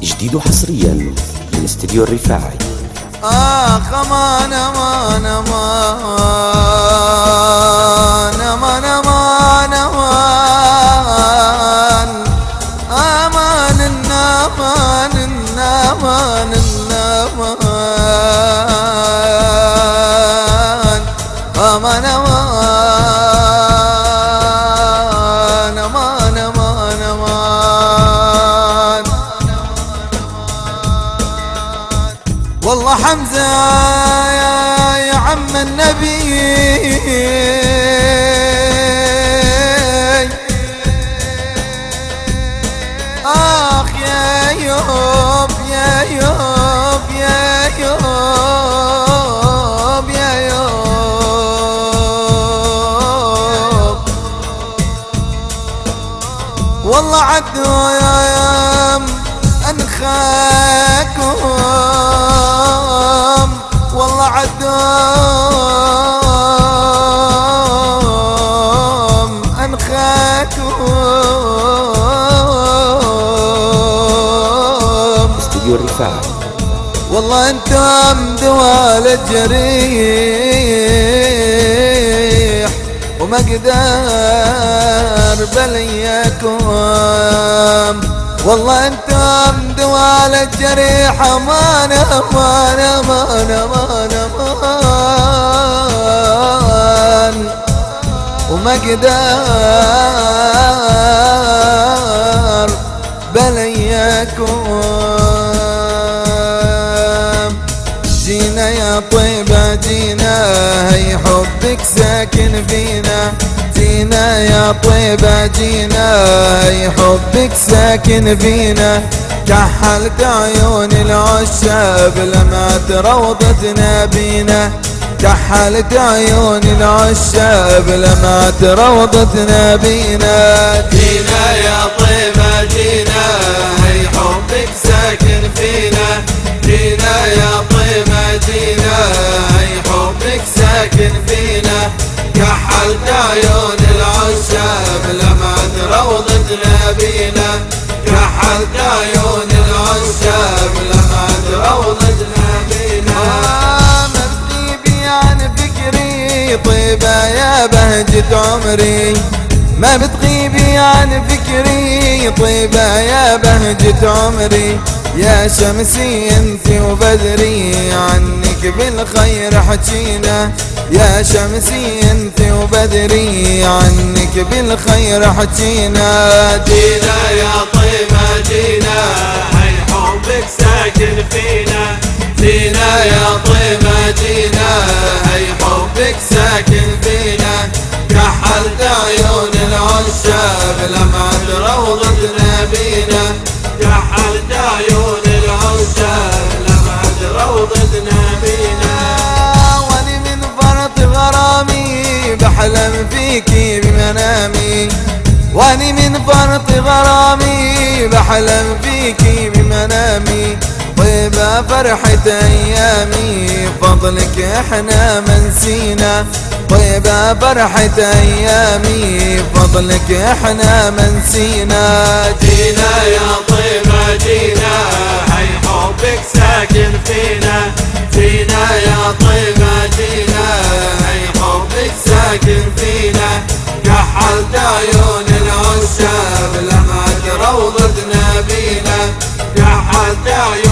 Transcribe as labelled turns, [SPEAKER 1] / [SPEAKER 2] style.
[SPEAKER 1] جديد حصريا من استديو الرفاعي.
[SPEAKER 2] امان امان امان امان امان امان امان امان امان امان امان امان امان. والله حمزة يا عم النبي آخ يا يوب يا يوب يا يوب يا يوب. والله عدوا يا يام أنخاكم، والله عدوم أنخاكم.
[SPEAKER 1] استديو الرفاعي.
[SPEAKER 2] والله انتم دوال الجريح وما قدر بليكم. والله انتم دوال الجريح امان امان امان امان امان وما قدر بليكم. جينا يا طيبة جينا هي حبك ساكن فينا. جينا يا طيبة جينا هي حبك ساكن فينا. كحلت عيون العشاب لما تروضتنا بينا. كحلت عيون العشاب لما تروضتنا بينا.
[SPEAKER 3] جينا يا طيبة جينا هي حبك ساكن فينا. جينا يا طيبة جينا هي حبك ساكن فينا. كحلت عيون العشاب لما تروضتنا بينا. كحلت عيون العشاب لما تروضتنا بينا.
[SPEAKER 2] ما بتغيبي عن فكري طيبة يا بهجة عمري. ما بتغيبي عن فكري طيبة يا بهجة عمري. يا شمسي انت وبدري عنك بالخير حجينا. يا شمسي انت وبدري عنك بالخير حجينا.
[SPEAKER 3] جينا يا طيبة جينا هي حبك ساكن فينا. جينا يا طيبة جينا هي حبك ساكن فينا. كحلت عيون العشاب لما تروضتنا بينا. كحلت عيون العشاب لما تروضتنا بينا.
[SPEAKER 2] واني من فرط غرامي بحلم فيكي بمنامي. واني من فرط غرامي بحلم فيكي بمنامي. طيبة فرحة ايامي فضلك احنا منسينا. طيبة فرحة ايامي فضلك احنا منسينا.
[SPEAKER 3] جينا يا طيبة جينا هي حبك ساكن فينا. جينا يا طيبة جينا هي حبك ساكن فينا. كحلت عيون العشاب لما تروضتنا بينا. كحلت عيون